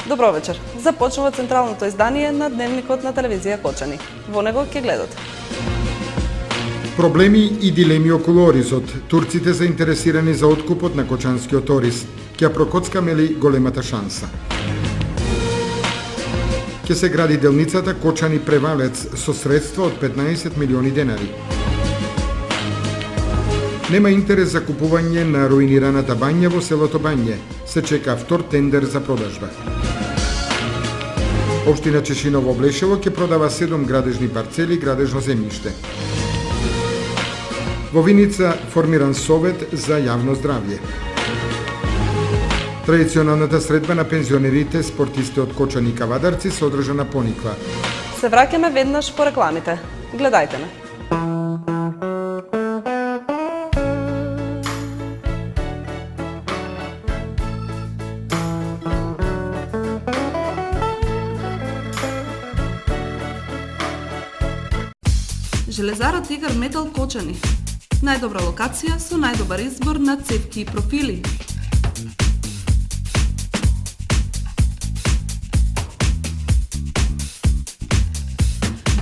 Добро вечер. Започнува централното издание на Дневникот на телевизија Кочани. Во него ќе гледате. Проблеми и дилеми околу Оризот. Турците заинтересирани за откупот на кочанскиот Ориз. Ќе прокоцкаме ли големата шанса? Ќе се гради делницата Кочани Превалец со средства од 15 милиони денари. Нема интерес за купување на руинираната бања во селото Бање. Се чека втор тендер за продажба. Општина Чешиново Блешево ќе продава 7 градежни парцели градежно земјиште. Во Виница формиран совет за јавно здравје. Традиционалната средба на пензионерите, спортисти од Кочани и Кавадарци се одржа на Пониква. Се враќаме веднаш по рекламите. Гледајте ме. Железара Тигар Метал Кочани. Најдобра локација со најдобар избор на цевки и профили.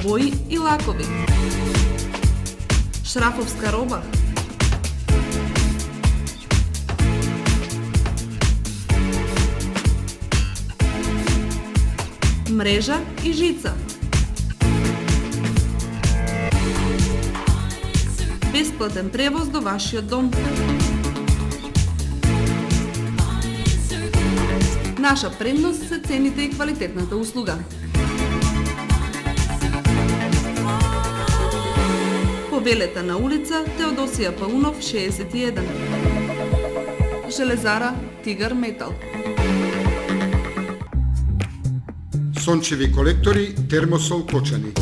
Бои и лакови. Шрафовска роба. Мрежа и жица. Бесплатен превоз до вашиот дом. Наша предност се цените и квалитетната услуга. Повелете на улица Теодосија Паунов 61. Железара Тигар Метал. Сончеви колектори Термосол Кочани.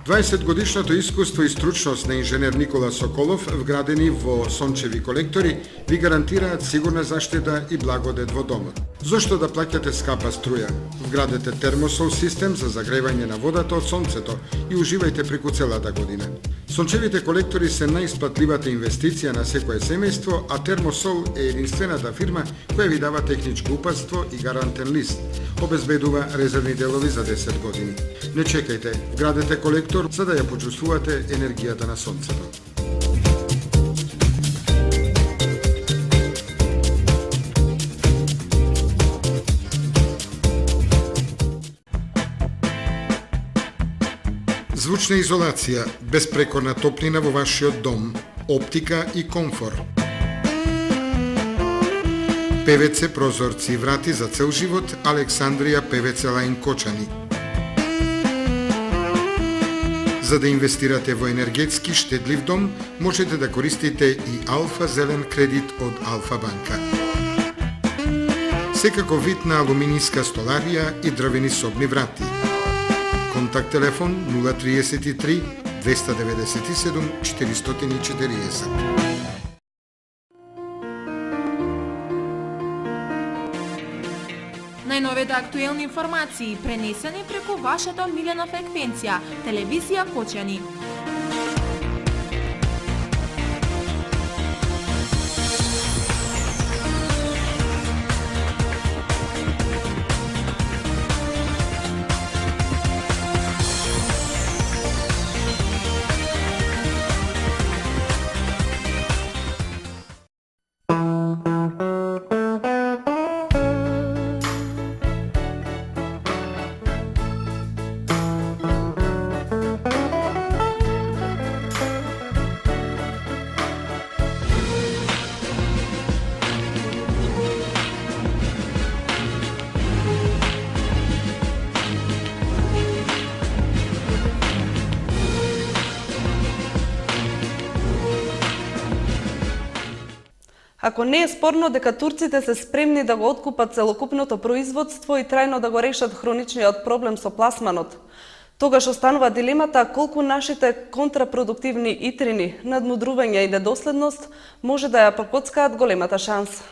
20-годишното искуство и стручност на инженер Никола Соколов, вградени во сончеви колектори, ви гарантираат сигурна заштита и благодет во домот. Зошто да плаќате скапа струја? Вградете термосол систем за загревање на водата од сонцето и уживајте преку целата година. Сончевите колектори се најисплатливата инвестиција на секое семејство, а Термосол е единствената фирма која ви дава техничко упатство и гарантен лист. Обезбедува резервни делови за 10 години. Не чекајте, вградете колектор за да ја почувствувате енергијата на сонцето. Звучна изолација, безпрекорна топлина во вашиот дом, оптика и комфор. ПВЦ прозорци и врати за цел живот, Александрија ПВЦ Лајн Кочани. За да инвестирате во енергетски штедлив дом, можете да користите и Алфа Зелен кредит од Алфа банка. Секако вид на алуминијска столарија и дрвени собни врати. Контакт телефон 033 297 440. Најновите актуелни информации пренесени преку вашата омилена фреквенција, телевизија Кочани. Ако не е спорно дека турците се спремни да го откупат целокупното производство и трајно да го решат хроничниот проблем со пласманот, тогаш останува дилемата колку нашите контрапродуктивни итрини, надмудрување и недоследност може да ја покоцкаат големата шанса.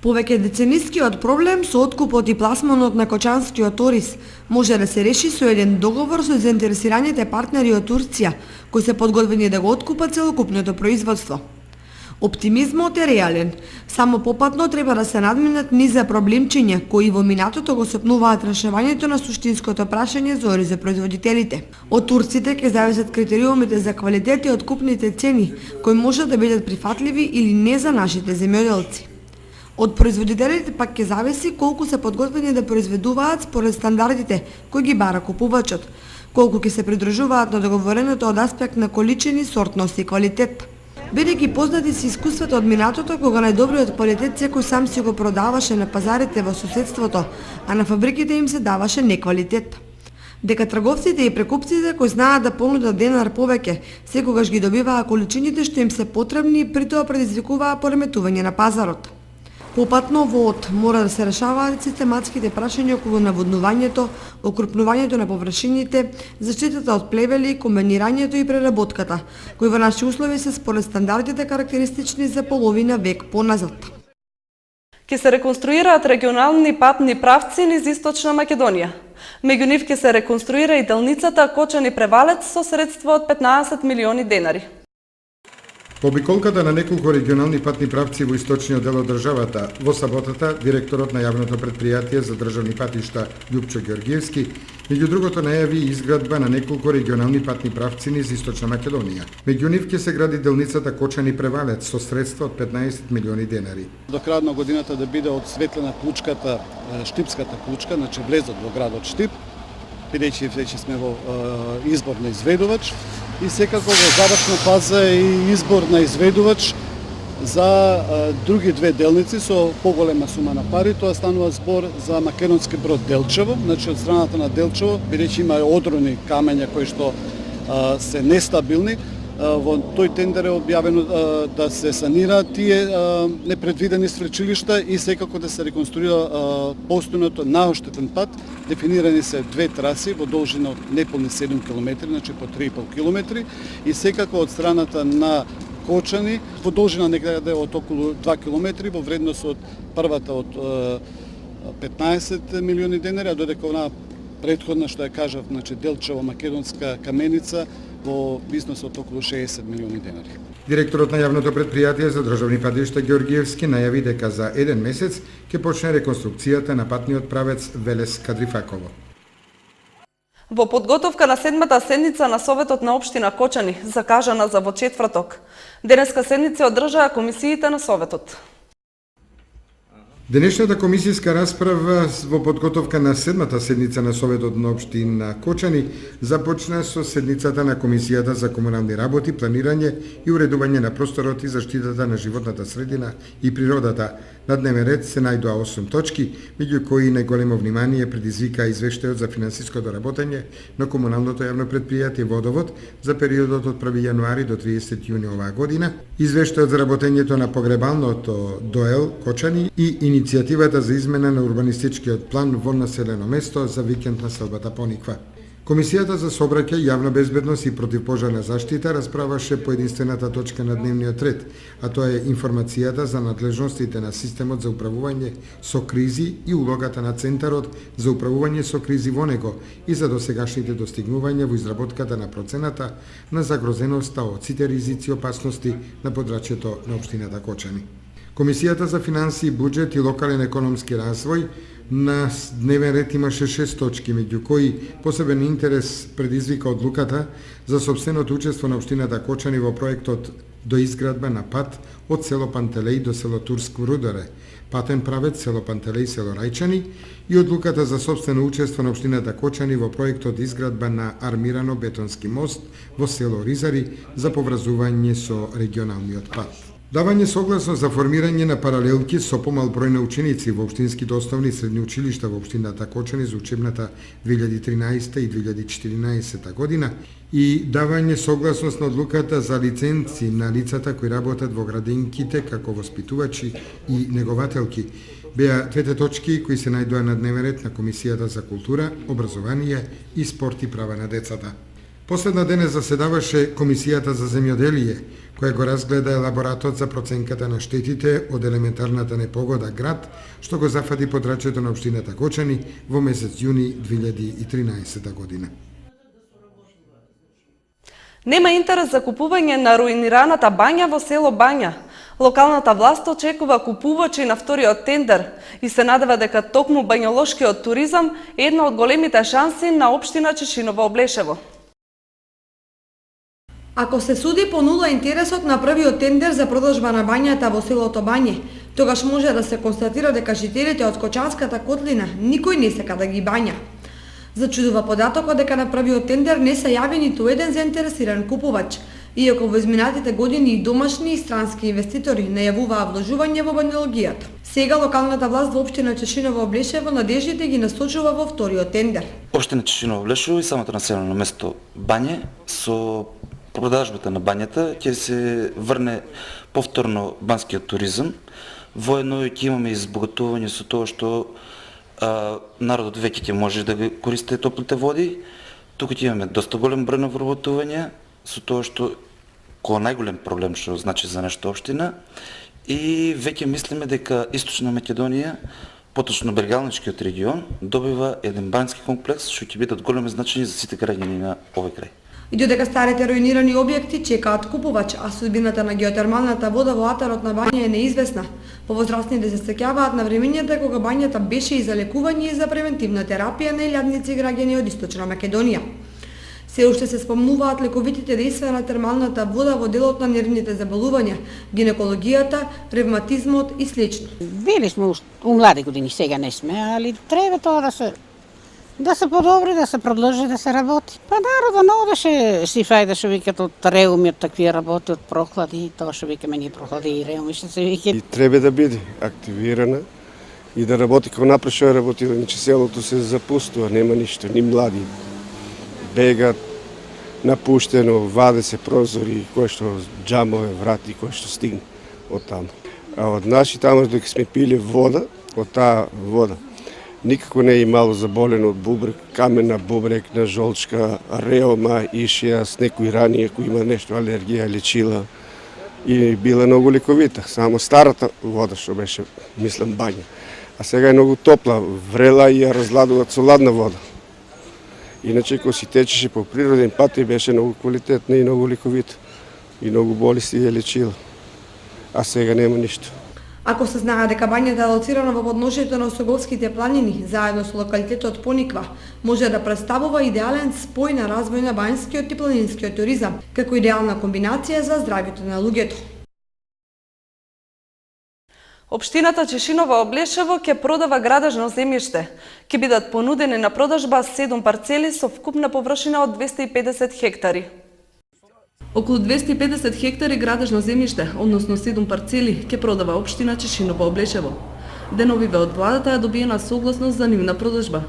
Повеќе деценискиот проблем со откупот и пласманот на кочанскиот ориз може да се реши со еден договор со заинтересираните партнери од Турција, кои се подготвени да го откупат целокупното производство. Оптимизмот е реален. Само попатно треба да се надминат низа проблемчиња кои во минатото го сопнуваат решавањето на суштинското прашање за производителите. Од турците ќе зависат критериумите за квалитет и откупните цени, кои можат да бидат прифатливи или не за нашите земјоделци. Од производителите пак ќе зависи колку се подготвени да произведуваат според стандардите кои ги бара купувачот, колку ќе се придржуваат на договореното од аспект на количини, сортност и квалитет. Бидејќи познати се искуствата од минатото кога најдобриот квалитет секој сам си го продаваше на пазарите во соседството, а на фабриките им се даваше неквалитет. Дека трговците и прекупците кои знаат да понудат денар повеќе, секогаш ги добиваа количините што им се потребни и при тоа предизвикуваа пореметување на пазарот. Попатно во ОД мора да се решаваат систематските прашања околу наводнувањето, окрупнувањето на површините, заштитата од плевели, комбинирањето и преработката, кои во наши услови се според стандардите карактеристични за половина век поназад. Ке се реконструираат регионални патни правци низ Источна Македонија. Меѓу нив ке се реконструира и делницата Кочани-Превалец со средство од 15 милиони денари. По обиколката на неколку регионални патни правци во источниот дел од државата, во саботата директорот на јавното претпријатие за државни патишта Љупчо Георгиевски, меѓу другото најави изградба на неколку регионални патни правци низ Источна Македонија. Меѓу нив ќе се гради делницата Кочани-Превалец со средства од 15 милиони денари. До крајот на годината да биде одсветлена клучката, Штипската клучка, значи влезот во градот Штип, бидејќи веќе сме во избор на изведувач и секако во завршна фаза и избор на изведувач за други две делници со поголема сума на пари. Тоа станува збор за македонски брод Делчево, значи од страната на Делчево, бидејќи има одрони камења кои што се нестабилни. Во тој тендер е објавено да се санираат тие непредвидени свлечилишта и секако да се реконструира постојното наоштетен пат. Дефинирани се две траси во должина од неполни 7 км, значи по 3,5 км и секако од страната на Кочани во должина некаде од околу 2 км во вредност од првата од 15 милиони денари, а додека она претходна што ја кажав, значи Делчево македонска каменица во износ од околу 60 милиони денари. Директорот на јавното претпријатие за државни патишта Георгиевски најави дека за еден месец ќе почне реконструкцијата на патниот правец Велес-Кадрифаково. Во подготовка на 7-та седница на Советот на општина Кочани, закажана за во четврток, денеска седница одржаа комисиите на Советот. Денешната комисијска расправа во подготовка на 7-та седница на Советот на општина Кочани започна со седницата на Комисијата за комунални работи, планирање и уредување на просторот и заштитата на животната средина и природата. На дневен ред се најдоа 8 точки, меѓу кои најголемо внимание предизвика извештајот за финансиското работење на комуналното јавно претпријатие Водовод за периодот од 1 јануари до 30 јуни оваа година, извештајот за работењето на погребалното ДОЕЛ Кочани и иницијативата за измена на урбанистичкиот план во населено место за викенд на селбата Пониква. Комисијата за сообраќај, јавна безбедност и противпожарна заштита расправаше по единствената точка на дневниот ред, а тоа е информацијата за надлежностите на системот за управување со кризи и улогата на Центарот за управување со кризи во него и за досегашните достигнувања во изработката на процената на загрозеноста од сите ризици и опасности на подрачјето на општината Кочани. Комисијата за финансии, буџет и локален економски развој на дневен ред имаше 6 точки, меѓу кои посебен интерес предизвика одлуката за сопственото учество на општината Кочани во проектот до изградба на пат од село Пантелеј до село Турско Рударе, патен правец село Пантелеј, село Рајчани и одлуката за сопствено учество на општината Кочани во проектот изградба на армирано бетонски мост во село Ризари за поврзување со регионалниот пат. Давање согласно за формирање на паралелки со помал број на ученици во општинските основни и средни училишта во општината Кочани за учебната 2013 и 2014 година и давање согласност на одлуката за лиценци на лицата кои работат во градинките како воспитувачи и негователки беа двете точки кои се најдоа на дневен ред на Комисијата за култура, образование и спорт и права на децата. Последна денес заседаваше Комисијата за земјоделие, која го разгледа елаборатот за проценката на штетите од елементарната непогода град, што го зафати подрачјето на општината Кочани во месец јуни 2013 година. Нема интерес за купување на руинираната бања во село Бања. Локалната власт очекува купувачи на вториот тендер и се надева дека токму бањолошкиот туризам е една од големите шанси на општина Чешиново Облешево. Ако се суди по нула интересот на првиот тендер за продажба на бањата во селото Бање, тогаш може да се констатира дека жителите од Кочанската котлина никој не сака да ги бања. Зачудува податокот дека на првиот тендер не се јави ниту еден заинтересиран купувач, иако во изминатите години и домашни и странски инвеститори најавуваа вложување во бањологијата. Сега локалната власт во општина Чешиново Облешево надеждите ги насочува во вториот тендер. Општина Чешиново Облешево и самото населено место Бање со продажбата на бањата ќе се врне повторно банскиот туризам. Воедно ќе имаме избогатување со тоа што народот веќе ќе може да ги користи топлите води. Тука ќе имаме доста голем број на вработување со тоа што кој најголем проблем што значи за нашата општина, и веќе мислиме дека Источна Македонија, поточно Бергалничкиот регион, добива еден бански комплекс што ќе биде од големо значење за сите граѓани на овој крај. И додека старите руинирани објекти чекаат купувач, а судбината на геотермалната вода во атарот на Бања е неизвестна, повозрастните се сеќаваат на времењата кога бањата беше и за лекување и за превентивна терапија на илјадници граѓани од Источна Македонија. Се уште се спомнуваат лековитите дејства на термалната вода во делот на нервните заболувања, гинекологијата, ревматизмот и слично. Били сме у млади години, сега не сме, али треба тоа да се подобри, да се продолжи да се работи. Па народот не одеше си фајда што викат од реуми, од такви работи, од прохлади, тоа што викаме ние прохлади и реуми што се вика. И треба да биде активирана и да работи како напред што е работила, иначе селото се запустува, нема ништо, ни млади бегат напуштено, ваде се прозори, кој што џамове, врати, кој што стигне од таму. А од наши таму дека сме пили вода, од таа вода, никако не е имало заболено од бубрек, камена бубрек, на жолчка, реума, ишија, с некои рани, ако има нешто алергија, лечила и била многу лековита. Само старата вода што беше, мислам, бања. А сега е многу топла, врела и ја разладуваат со ладна вода. Иначе, кога си течеше по природен пат, и беше многу квалитетна и многу лековита. И многу болести ја лечила. А сега нема ништо. Ако се знае дека бањата е лоцирана во подношието на Осоговските планини, заедно со локалитетот Пониква, може да представува идеален спој на развој на бањскиот и планинскиот туризам, како идеална комбинација за здравјето на луѓето. Општината Чешиново Облешево ќе продава градежно земјиште. Ќе бидат понудени на продажба 7 парцели со вкупна површина од 250 хектари. Околу 250 хектари градежно земјиште, односно 7 парцели, ќе продава општина Чешиново Облешево. Деновиве од владата е добиена согласност за нивна продажба.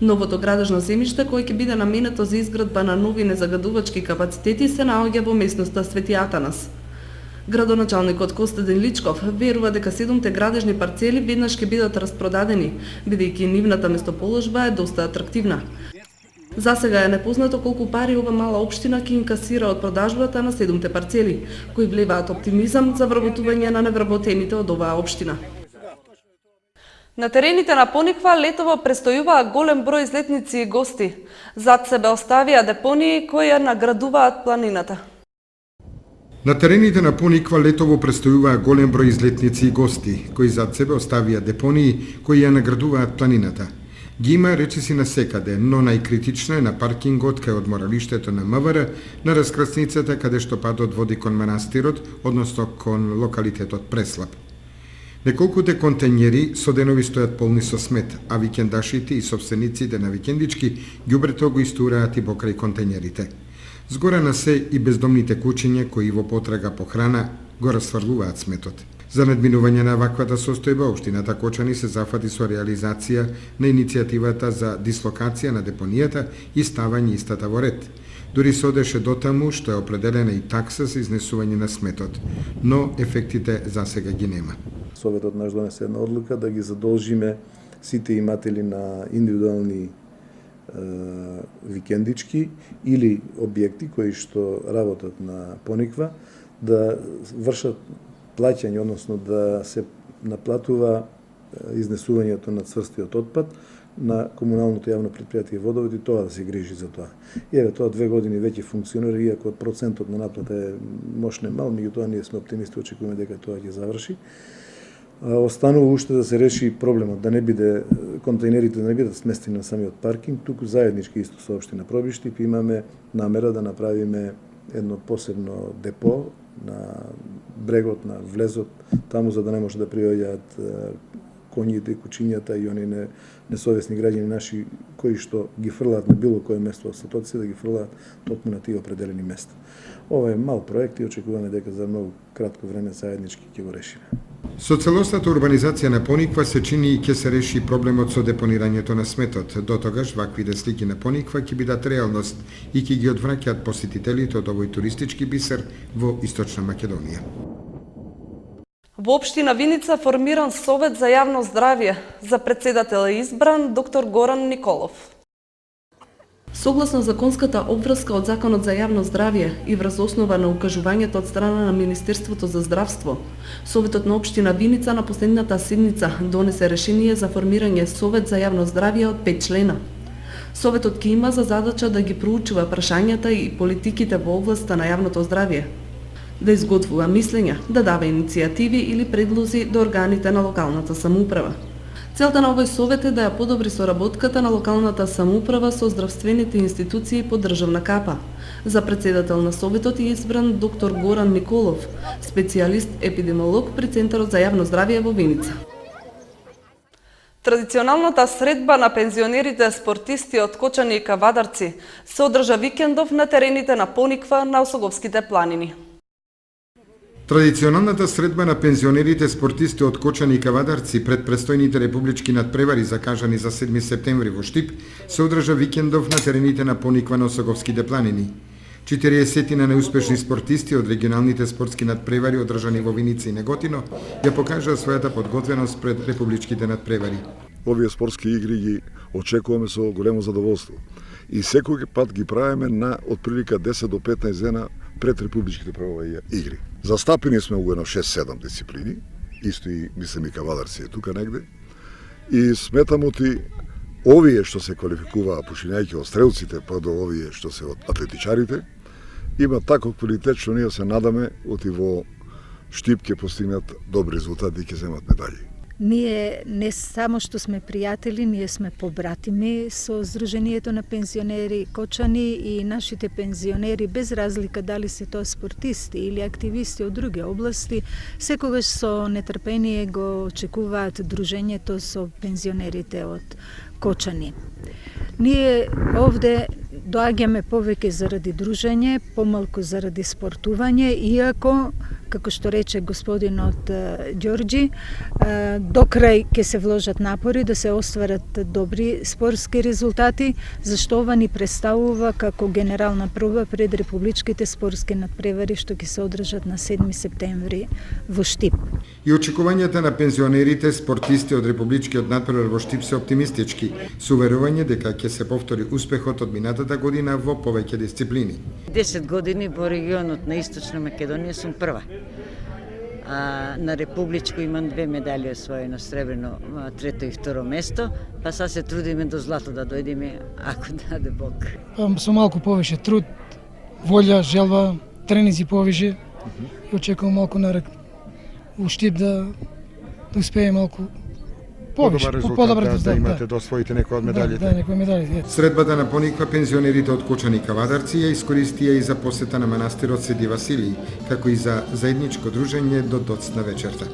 Новото градежно земјиште, кој ќе биде наменето за изградба на нови незагадувачки капацитети, се наоѓа во местноста Свети Атанас. Градоначалникот Костадин Личков верува дека 7 градежни парцели веднаш ќе бидат распродадени, бидејќи нивната местоположба е доста атрактивна. За сега е непознато колку пари ова мала општина ќе инкасира од продажбата на 7 парцели, кои влеваат оптимизам за вработување на невработените од оваа општина. На терените на Пониква летово престојуваа голем број излетници и гости. Зад себе оставија депонии кои ја наградуваат планината. На терените на Пониква летово престојуваа голем број излетници и гости, кои зад себе оставија депонии кои ја наградуваат планината. Ги има речиси на секаде, но најкритично е на паркингот кај одморалиштето на МВР, на раскрсницата каде што патот води кон манастирот, односно кон локалитетот Преслап. Неколкуте контењери со денови стојат полни со смет, а викендашите и собствениците на викендички ѓубрето го истураат и покрај контењерите. Згора на се и бездомните кучиња кои во потрага по храна го расфрлуваат сметот. За надминување на ваквата состојба, општината Кочани се зафати со реализација на иницијативата за дислокација на депонијата и ставање истата во ред. Дури се одеше дотаму што е определена и такса за изнесување на сметот, но ефектите засега ги нема. Советот наш донесе една одлука да ги задолжиме сите иматели на индивидуални викендички или објекти кои што работат на Пониква да вршат плаќање, односно да се наплатува изнесувањето на цврстиот отпад, на комуналното јавно предпријатие Водовод и тоа да се грижи за тоа. И еве тоа 2 години веќе функционира, иако процентот на наплата е мошне мал, меѓутоа ние сме оптимисти, очекуваме дека тоа ќе заврши. Останува уште да се реши проблемот, да не биде контейнерите да не бидат сместени на самиот паркинг, туку заеднички исто со општина Пробиштип имаме намера да направиме едно посебно депо на брегот, на влезот, таму за да не може да приоѓаат коњите, кучињата и они несовесни граѓани наши кои што ги фрлаат на било кое место од стотоци, да ги фрлаат токму на тие определени места. Ова е мал проект и очекуваме дека за многу кратко време заеднички ќе го решиме. Со целосната урбанизација на Пониква се чини и ќе се реши проблемот со депонирањето на сметот. До тогаш вакви слики на Пониква ќе бидат реалност и ќе ги одвраќаат посетителите од овој туристички бисер во Источна Македонија. Во општина Виница формиран Совет за јавно здравје. За председател е избран доктор Горан Николов. Согласно законската обврска од Законот за јавно здравје и врз основа на укажувањето од страна на Министерството за здравство, Советот на општина Виница на последната седница донесе решение за формирање Совет за јавно здравје од 5 члена. Советот ќе има за задача да ги проучува прашањата и политиките во областа на јавното здравје, да изготвува мислења, да дава иницијативи или предлози до органите на локалната самоуправа. Целта на овој совет е да ја подобри соработката на локалната самоуправа со здравствените институции под државна капа. За председател на советот е избран доктор Горан Николов, специјалист епидемиолог при Центарот за јавно здравје во Виница. Традиционалната средба на пензионерите спортисти од Кочани и Кавадарци се одржа викендов на терените на Пониква на Осоговските планини. Традиционалната средба на пензионерите спортисти од Кочани и Кавадарци пред престојните републички надпревари закажани за 7 септември во Штип се одржа викендов на терените на Пониква на Осоговските планини. 40 на неуспешни спортисти од регионалните спортски надпревари одржани во Виница и Неготино ја покажаа својата подготвеност пред републичките надпревари. Овие спортски игри ги очекуваме со големо задоволство. И секој пат ги правиме на отприлика 10 до 15 дена пред републичките игри. Застапени сме во едно 6-7 дисциплини, исто и мислам и Кавадарци е тука негде. И сметам оти овие што се квалификуваа починајќи од стрелците па до овие што се од атлетичарите, има таков квалитет што ние се надаме оти во Штип ќе постигнат добри резултати и ќе земат медали. Ние не само што сме пријатели, ние сме побратими со Сдруженијето на пензионери Кочани и нашите пензионери, без разлика дали се тоа спортисти или активисти од други области, секогаш со нетрпение го очекуваат дружењето со пензионерите од Кочани. Ние овде доаѓаме повеќе заради дружење, помалку заради спортување, иако, како што рече господинот Ѓорѓи, до крај ќе се вложат напори да се остварат добри спортски резултати, зашто ова ни представува како генерална проба пред републичките спортски надпревари што ќе се одржат на 7 септември во Штип. И очекувањата на пензионерите спортисти од републичкиот надпревар во Штип се оптимистички, со уверување дека ќе се повтори успехот од минатата година во повеќе дисциплини. 10 години во регионот на Источна Македонија сум прва. На републичко имам 2 медали освоено, сребрено, 3 и 2 место, па сега се трудиме до злато да дојдеме, ако даде Бог. Со малку повеќе труд, волја, желба, тренинзи повеќе и очекувам малку наред у Штип да успее малку Подобар резултат да имате да освоите некои од медалите. Да, некои медали. Средбата на Пониква пензионерите од Кочани и Кавадарци ја искористија и за посета на манастирот Свети Василий, како и за заедничко дружење до доцна вечерта.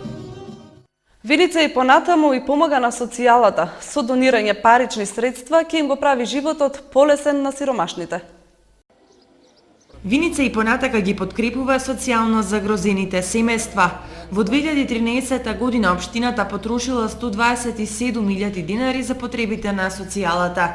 Виница и понатаму и помага на социјалата. Со донирање парични средства ќе им го прави животот полесен на сиромашните. Виница и понатака ги подкрепува социјално загрозените семејства. Во 2013 година општината потрошила 127.000 динари за потребите на социјалата.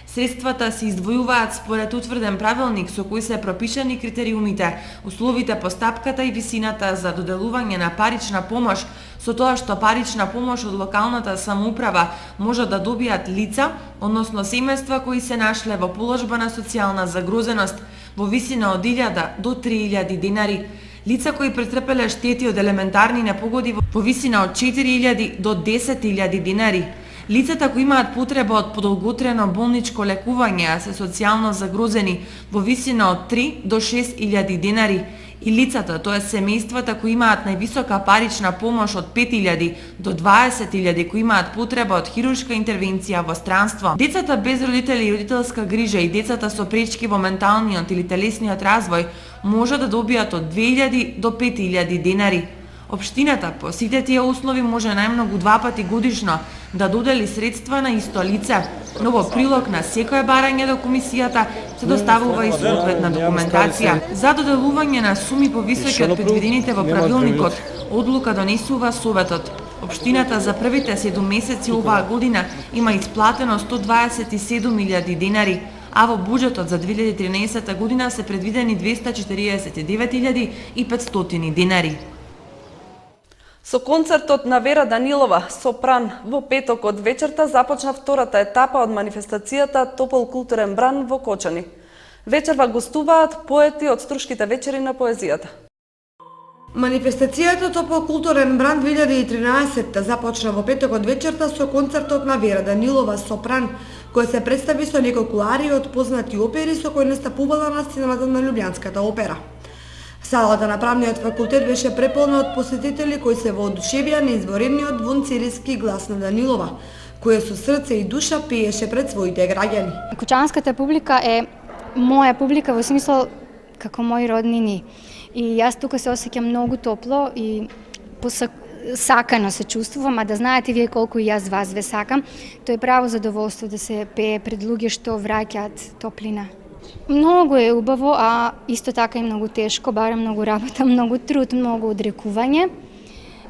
Средствата се издвојуваат според утврден правилник со кој се пропишани критериумите, условите по стапката и висината за доделување на парична помош, со тоа што парична помош од локалната самоуправа може да добијат лица, односно семејства кои се нашле во положба на социјална загрозеност, во висина од 1000 до 3000 динари. Лица кои претрпеле штети од елементарни непогоди во висина од 4000 до 10.000 динари. Лицата кои имаат потреба од подолготрено болничко лекување се социјално загрозени во висина од 3 до 6.000 денари и лицата, тоа семејствата кои имаат највисока парична помош од 5.000 до 20.000 кои имаат потреба од хируршка интервенција во странство. Децата без родители и родителска грижа и децата со пречки во менталниот или телесниот развој може да добијат од 2.000 до 5.000 денари. Општината по сите тие услови може најмногу 2 пати годишно да додели средства на исто лице, но во прилог на секое барање до комисијата се доставува и соодветна документација. За доделување на суми повисоки од предвидените во правилникот, одлука донесува Советот. Општината за првите 7 месеци оваа година има исплатено 127.000 денари, а во буџетот за 2013 година се предвидени 249.500 денари. Со концертот на Вера Данилова, Сопран, во петок од вечерта започна втората етапа од манифестацијата Топол културен бран во Кочани. Вечерва гостуваат поети од Струшките вечери на поезијата. Манифестацијата Топол културен бран 2013 започна во петок од вечерта со концертот на Вера Данилова, Сопран, кој се представи со неколку арии од познати опери со кои настапувала на сцената на Лјубљанската опера. Салата на правниот факултет беше преполна од посетители кои се воодушевија на изворедниот вонцериски глас на Данилова, која со срце и душа пееше пред своите граѓани. Кочанската публика е моја публика во смисол како мои роднини. И јас тука се осеќам многу топло и сакано се чувствувам, а да знаете вие колку и јас вас ве сакам, тоа е право задоволство да се пее пред луѓе што враќаат топлина. Многу е убаво, а исто така и многу тешко, барем многу работа, многу труд, многу одрекување.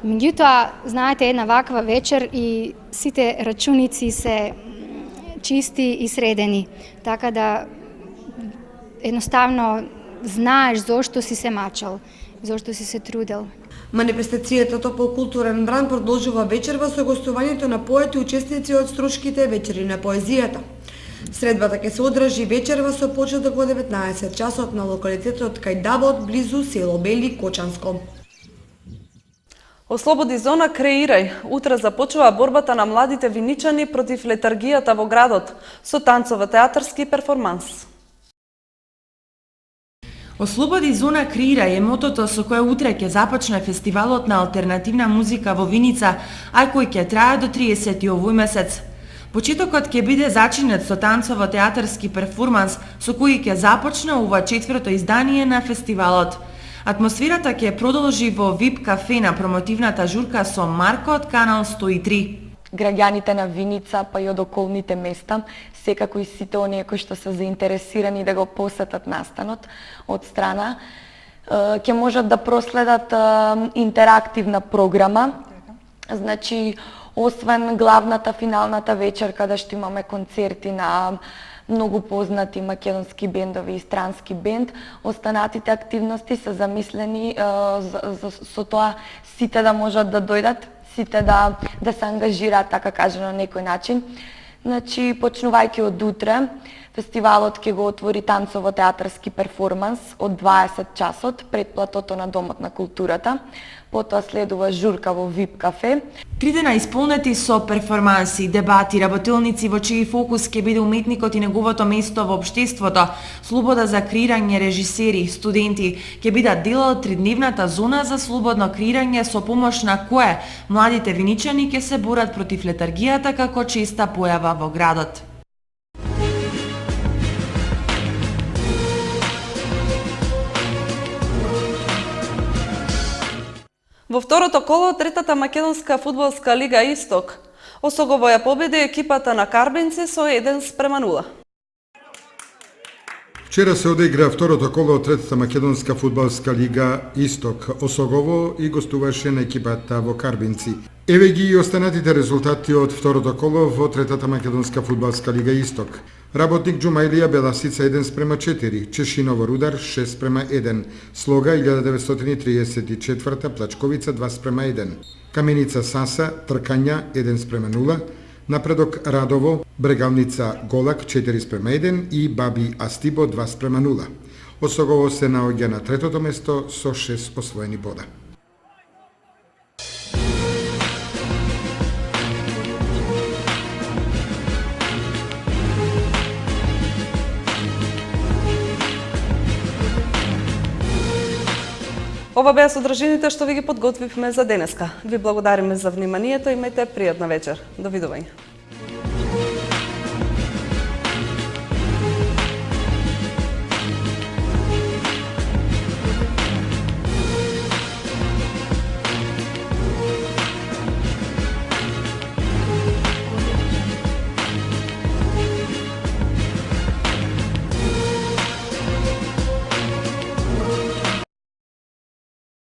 Меѓутоа, знаете, една ваква вечер и сите рачуници се чисти и средени, така да едноставно знаеш зошто си се мачал, зошто си се трудел. Манифестацијата Топол културен бран продолжува вечерва со гостувањето на поети учесници од Струшките вечери на поезијата. Средбата ќе се одржи вечерва со почеток во 19 часот на локалитетот Кајдавот, близу село Бели, Кочанско. Ослободи зона Креирај. Утре започува борбата на младите виничани против летаргијата во градот со танцово театарски перформанс. Ослободи зона Креирај е мотото со кое утре ќе започне фестивалот на алтернативна музика во Виница, а кој ќе трае до 30 овој месец. Почетокот ќе биде зачинет со танцово театарски перформанс со кој ќе започне ова 4-то издание на фестивалот. Атмосферата ќе продолжи во VIP кафе на промотивната журка со Марко од Канал 103. Граѓаните на Виница, па и од околните места, секако и сите оние кои што се заинтересирани да го посетат настанот од страна, ќе можат да проследат интерактивна програма. Значи, освен главната финалната вечер, каде што имаме концерти на многу познати македонски бендови и странски бенд, останатите активности се замислени со тоа сите да можат да дојдат, сите да се ангажираат, така кажано на некој начин. Значи, почнувајќи од утре, фестивалот ќе го отвори танцово театарски перформанс од 20 часот пред платото на Домот на културата. Потоа следува журка во VIP кафе. 3 дена исполнети со перформанси, дебати, работилници во чиј фокус ќе биде уметникот и неговото место во општеството, слобода за креирање, режисери, студенти, ќе бидат дел од 3-дневната зона за слободно креирање со помош на кое младите виничани ќе се борат против летаргијата како честа појава во градот. Во второто коло третата македонска фудбалска лига Исток, Осогово ја победи екипата на Карбинци со 1:0. Вчера се одигра второто коло од третата македонска фудбалска лига Исток. Осогово и гостуваше на екипата во Карбинци. Еве ги и останатите резултати од второто коло во третата македонска фудбалска лига Исток. Работник Џумаилија Беласица 1:4, Чешиново Рудар 6:1, Слога 1934 Плачковица 2:1, Каменица Саса Тркања 1:0, Напредок Радово Брегалница Голак 4:1 и Баби Астибо 2:0. Осогово се наоѓа на третото место со 6 освоени бода. Ова беа содржините што ви ги подготвивме за денеска. Ви благодариме за вниманието и имајте пријатна вечер. Довидување.